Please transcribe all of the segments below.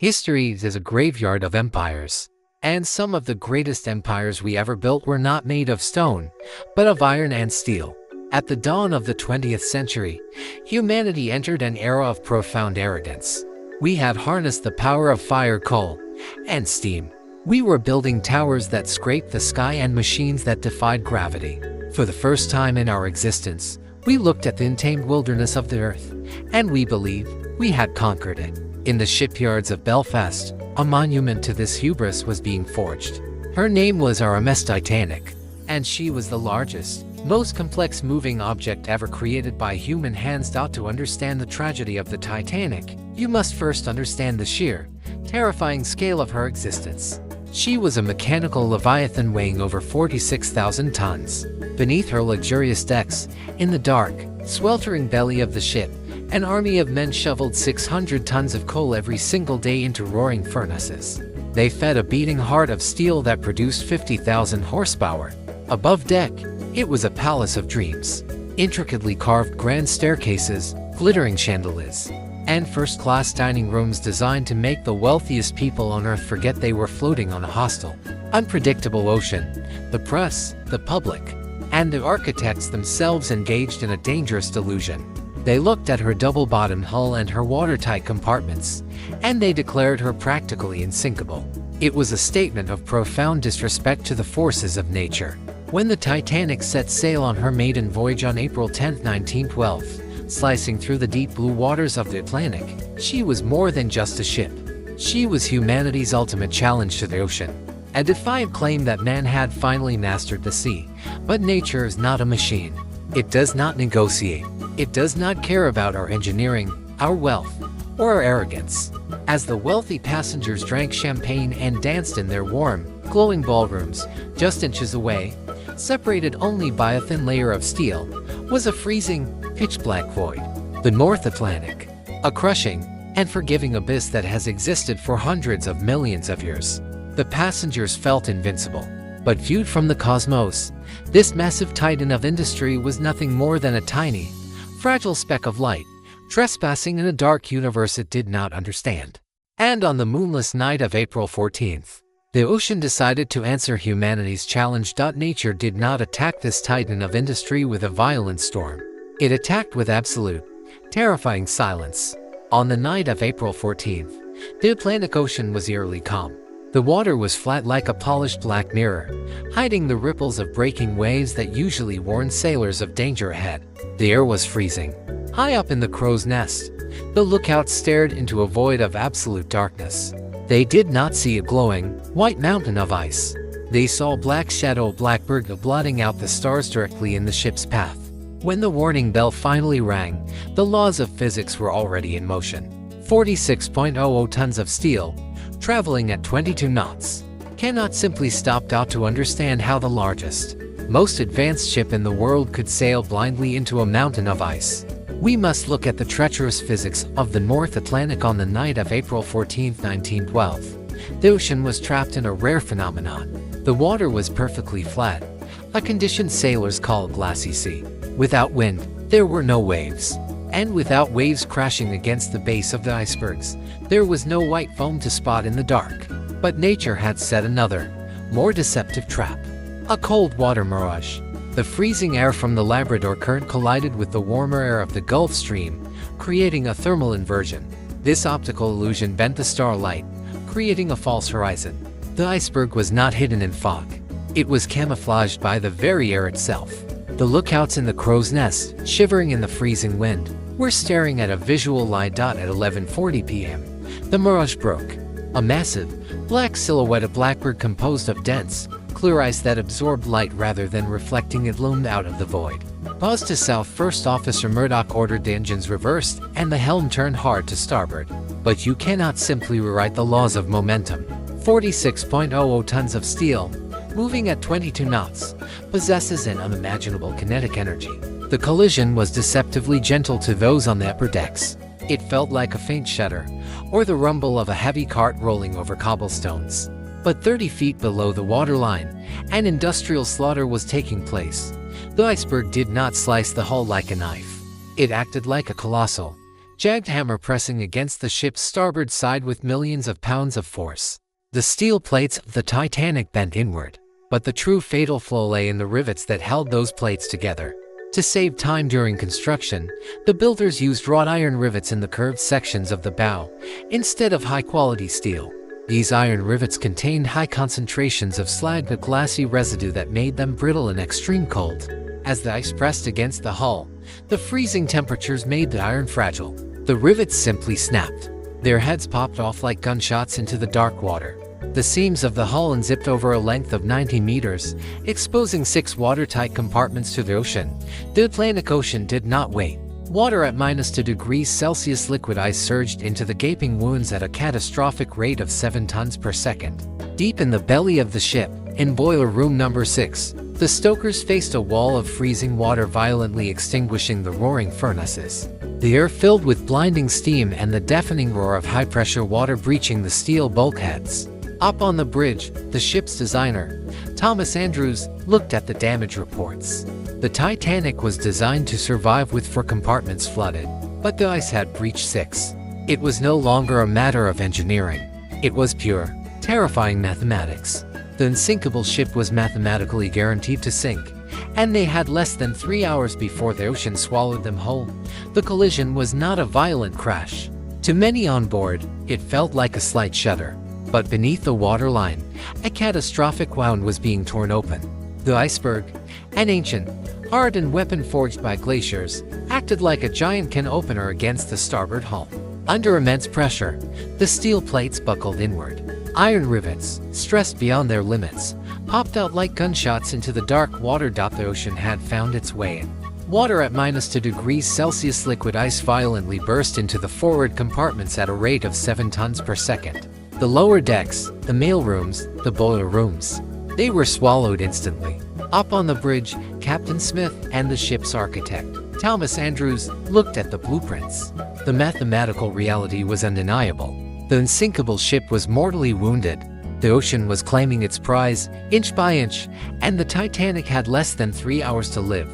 History is a graveyard of empires, and some of the greatest empires we ever built were not made of stone, but of iron and steel. At the dawn of the 20th century, humanity entered an era of profound arrogance. We had harnessed the power of fire, coal, and steam. We were building towers that scraped the sky and machines that defied gravity. For the first time in our existence, we looked at the untamed wilderness of the earth, and we believed we had conquered it. In the shipyards of Belfast, a monument to this hubris was being forged. Her name was RMS Titanic, and she was the largest, most complex moving object ever created by human hands. To understand the tragedy of the Titanic, you must first understand the sheer, terrifying scale of her existence. She was a mechanical leviathan weighing over 46,000 tons. Beneath her luxurious decks, in the dark, sweltering belly of the ship, an army of men shoveled 600 tons of coal every single day into roaring furnaces. They fed a beating heart of steel that produced 50,000 horsepower. Above deck, it was a palace of dreams. Intricately carved grand staircases, glittering chandeliers, and first-class dining rooms designed to make the wealthiest people on Earth forget they were floating on a hostile, unpredictable ocean. The press, the public, and the architects themselves engaged in a dangerous delusion. They looked at her double-bottomed hull and her watertight compartments, and they declared her practically unsinkable. It was a statement of profound disrespect to the forces of nature. When the Titanic set sail on her maiden voyage on April 10, 1912, slicing through the deep blue waters of the Atlantic, she was more than just a ship. She was humanity's ultimate challenge to the ocean, a defiant claim that man had finally mastered the sea. But nature is not a machine. It does not negotiate. It does not care about our engineering, our wealth, or our arrogance. As the wealthy passengers drank champagne and danced in their warm, glowing ballrooms, just inches away, separated only by a thin layer of steel, was a freezing, pitch-black void. The North Atlantic, a crushing and forgiving abyss that has existed for hundreds of millions of years. The passengers felt invincible. But viewed from the cosmos, this massive titan of industry was nothing more than a tiny, fragile speck of light, trespassing in a dark universe it did not understand. And on the moonless night of April 14th, the ocean decided to answer humanity's challenge. Nature did not attack this titan of industry with a violent storm. It attacked with absolute, terrifying silence. On the night of April 14th, the Atlantic Ocean was eerily calm. The water was flat like a polished black mirror, hiding the ripples of breaking waves that usually warn sailors of danger ahead. The air was freezing. High up in the crow's nest, the lookouts stared into a void of absolute darkness. They did not see a glowing, white mountain of ice. They saw a black shadow, blackbird blotting out the stars directly in the ship's path. When the warning bell finally rang, the laws of physics were already in motion. 46.00 tons of steel, traveling at 22 knots, cannot simply stop. To understand how the largest, most advanced ship in the world could sail blindly into a mountain of ice, we must look at the treacherous physics of the North Atlantic. On the night of April 14, 1912, the ocean was trapped in a rare phenomenon. The water was perfectly flat, a condition sailors call glassy sea. Without wind, there were no waves. And without waves crashing against the base of the icebergs, there was no white foam to spot in the dark. But nature had set another, more deceptive trap. A cold water mirage. The freezing air from the Labrador Current collided with the warmer air of the Gulf Stream, creating a thermal inversion. This optical illusion bent the starlight, creating a false horizon. The iceberg was not hidden in fog. It was camouflaged by the very air itself. The lookouts in the crow's nest, shivering in the freezing wind, were staring at a visual light. At 11:40 p.m., the mirage broke. A massive, black silhouette of blackbird composed of dense, clear ice that absorbed light rather than reflecting it loomed out of the void. Pause to south. First Officer Murdoch ordered the engines reversed and the helm turned hard to starboard. But you cannot simply rewrite the laws of momentum. 46.00 tons of steel, moving at 22 knots, possesses an unimaginable kinetic energy. The collision was deceptively gentle to those on the upper decks. It felt like a faint shudder, or the rumble of a heavy cart rolling over cobblestones. But 30 feet below the waterline, an industrial slaughter was taking place. The iceberg did not slice the hull like a knife. It acted like a colossal, jagged hammer pressing against the ship's starboard side with millions of pounds of force. The steel plates of the Titanic bent inward, but the true fatal flaw lay in the rivets that held those plates together. To save time during construction, the builders used wrought iron rivets in the curved sections of the bow, instead of high-quality steel. These iron rivets contained high concentrations of slag, a glassy residue that made them brittle in extreme cold. As the ice pressed against the hull, the freezing temperatures made the iron fragile. The rivets simply snapped. Their heads popped off like gunshots into the dark water. The seams of the hull unzipped over a length of 90 meters, exposing 6 watertight compartments to the ocean. The Atlantic Ocean did not wait. Water at -2 degrees Celsius liquid ice surged into the gaping wounds at a catastrophic rate of 7 tons per second. Deep in the belly of the ship, in boiler room number 6, the stokers faced a wall of freezing water violently extinguishing the roaring furnaces. The air filled with blinding steam and the deafening roar of high-pressure water breaching the steel bulkheads. Up on the bridge, the ship's designer, Thomas Andrews, looked at the damage reports. The Titanic was designed to survive with 4 compartments flooded, but the ice had breached 6. It was no longer a matter of engineering. It was pure, terrifying mathematics. The unsinkable ship was mathematically guaranteed to sink, and they had less than 3 hours before the ocean swallowed them whole. The collision was not a violent crash. To many on board, it felt like a slight shudder. But beneath the waterline, a catastrophic wound was being torn open. The iceberg, an ancient, hardened weapon forged by glaciers, acted like a giant can opener against the starboard hull. Under immense pressure, the steel plates buckled inward. Iron rivets, stressed beyond their limits, popped out like gunshots into the dark water. The ocean had found its way in. Water at -2 degrees Celsius liquid ice violently burst into the forward compartments at a rate of 7 tons per second. The lower decks, the mail rooms, the boiler rooms, they were swallowed instantly. Up on the bridge, Captain Smith and the ship's architect, Thomas Andrews, looked at the blueprints. The mathematical reality was undeniable. The unsinkable ship was mortally wounded. The ocean was claiming its prize, inch by inch, and the Titanic had less than 3 hours to live.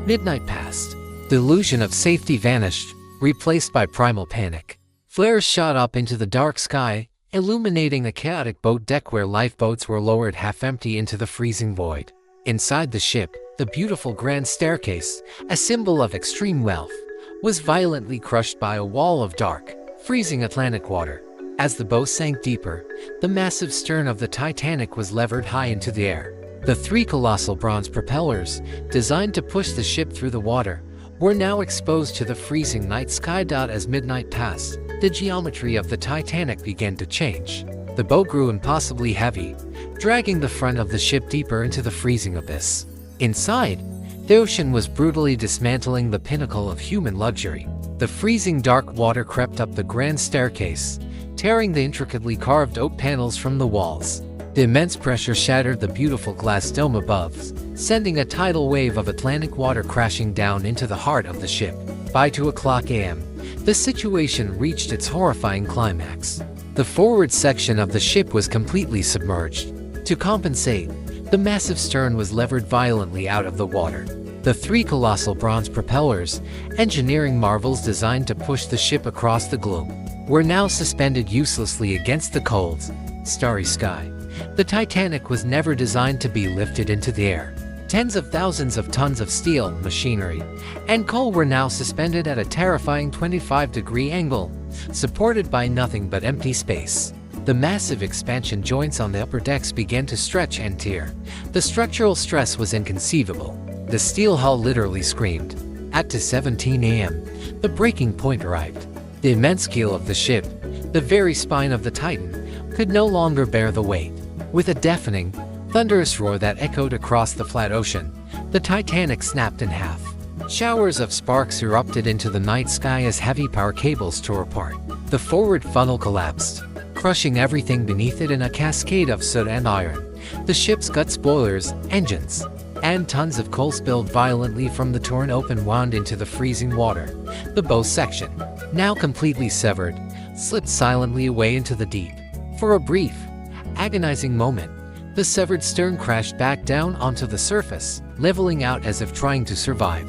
Midnight passed. The illusion of safety vanished, replaced by primal panic. Flares shot up into the dark sky, illuminating a chaotic boat deck where lifeboats were lowered half-empty into the freezing void. Inside the ship, the beautiful grand staircase, a symbol of extreme wealth, was violently crushed by a wall of dark, freezing Atlantic water. As the boat sank deeper, the massive stern of the Titanic was levered high into the air. The 3 colossal bronze propellers, designed to push the ship through the water, were now exposed to the freezing night sky. As midnight passed, the geometry of the Titanic began to change. The boat grew impossibly heavy, dragging the front of the ship deeper into the freezing abyss. Inside, the ocean was brutally dismantling the pinnacle of human luxury. The freezing dark water crept up the grand staircase, tearing the intricately carved oak panels from the walls. The immense pressure shattered the beautiful glass dome above, sending a tidal wave of Atlantic water crashing down into the heart of the ship. By 2:00 a.m., the situation reached its horrifying climax. The forward section of the ship was completely submerged. To compensate, the massive stern was levered violently out of the water. The 3 colossal bronze propellers, engineering marvels designed to push the ship across the globe, were now suspended uselessly against the cold, starry sky. The Titanic was never designed to be lifted into the air. Tens of thousands of tons of steel, machinery, and coal were now suspended at a terrifying 25-degree angle, supported by nothing but empty space. The massive expansion joints on the upper decks began to stretch and tear. The structural stress was inconceivable. The steel hull literally screamed. At 2:17 a.m., the breaking point arrived. The immense keel of the ship, the very spine of the Titan, could no longer bear the weight. With a deafening, thunderous roar that echoed across the flat ocean, the Titanic snapped in half. Showers of sparks erupted into the night sky as heavy power cables tore apart. The forward funnel collapsed, crushing everything beneath it in a cascade of soot and iron. The ship's guts, boilers, engines, and tons of coal spilled violently from the torn open wound into the freezing water. The bow section, now completely severed, slipped silently away into the deep. For a brief, agonizing moment, the severed stern crashed back down onto the surface, leveling out as if trying to survive.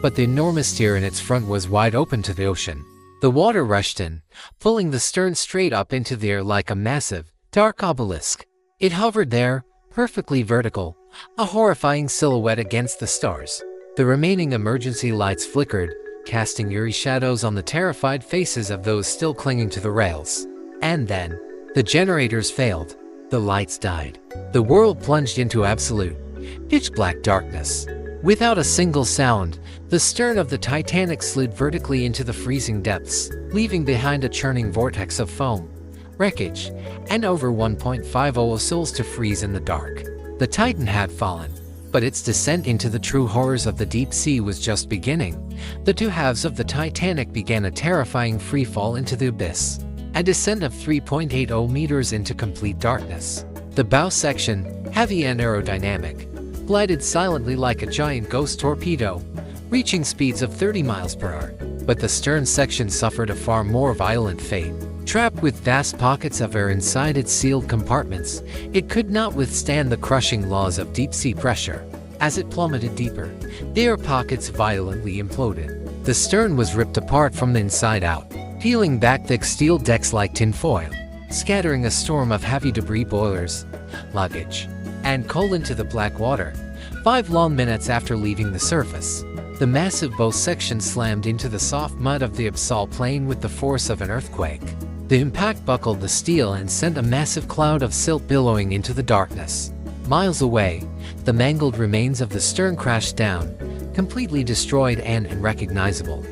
But the enormous tear in its front was wide open to the ocean. The water rushed in, pulling the stern straight up into the air like a massive, dark obelisk. It hovered there, perfectly vertical, a horrifying silhouette against the stars. The remaining emergency lights flickered, casting eerie shadows on the terrified faces of those still clinging to the rails. And then, the generators failed. The lights died. The world plunged into absolute, pitch-black darkness. Without a single sound, the stern of the Titanic slid vertically into the freezing depths, leaving behind a churning vortex of foam, wreckage, and over 1.50 souls to freeze in the dark. The Titan had fallen, but its descent into the true horrors of the deep sea was just beginning. The two halves of the Titanic began a terrifying freefall into the abyss, a descent of 3.80 meters into complete darkness. The bow section, heavy and aerodynamic, glided silently like a giant ghost torpedo, reaching speeds of 30 miles per hour. But the stern section suffered a far more violent fate. Trapped with vast pockets of air inside its sealed compartments, it could not withstand the crushing laws of deep-sea pressure. As it plummeted deeper, the air pockets violently imploded. The stern was ripped apart from the inside out, peeling back thick steel decks like tinfoil, scattering a storm of heavy debris, boilers, luggage, and coal into the black water. 5 long minutes after leaving the surface, the massive bow section slammed into the soft mud of the abyssal plain with the force of an earthquake. The impact buckled the steel and sent a massive cloud of silt billowing into the darkness. Miles away, the mangled remains of the stern crashed down, completely destroyed and unrecognizable.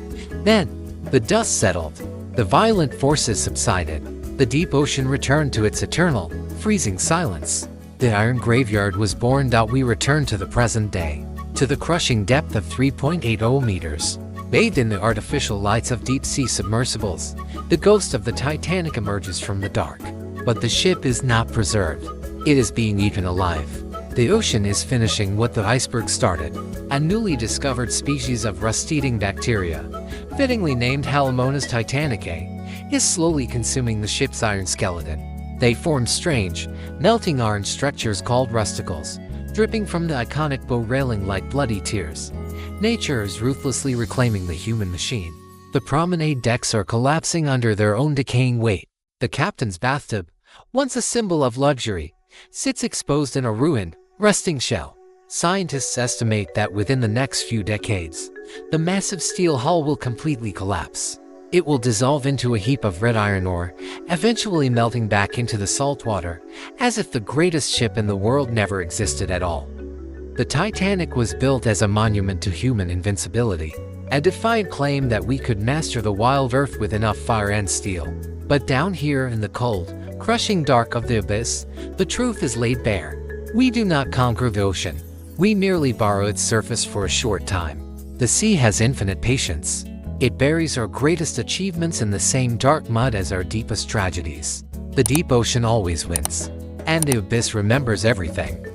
Then, the dust settled. The violent forces subsided. The deep ocean returned to its eternal, freezing silence. The iron graveyard was born. We returned to the present day, to the crushing depth of 3.80 meters. Bathed in the artificial lights of deep-sea submersibles, the ghost of the Titanic emerges from the dark. But the ship is not preserved. It is being eaten alive. The ocean is finishing what the iceberg started. A newly discovered species of rust-eating bacteria, fittingly named Halomonas titanicae, is slowly consuming the ship's iron skeleton. They form strange, melting orange structures called rusticles, dripping from the iconic bow railing like bloody tears. Nature is ruthlessly reclaiming the human machine. The promenade decks are collapsing under their own decaying weight. The captain's bathtub, once a symbol of luxury, sits exposed in a ruined, rusting shell. Scientists estimate that within the next few decades, the massive steel hull will completely collapse. It will dissolve into a heap of red iron ore, eventually melting back into the salt water, as if the greatest ship in the world never existed at all. The Titanic was built as a monument to human invincibility, a defiant claim that we could master the wild earth with enough fire and steel. But down here in the cold, crushing dark of the abyss, the truth is laid bare. We do not conquer the ocean. We merely borrow its surface for a short time. The sea has infinite patience. It buries our greatest achievements in the same dark mud as our deepest tragedies. The deep ocean always wins, and the abyss remembers everything.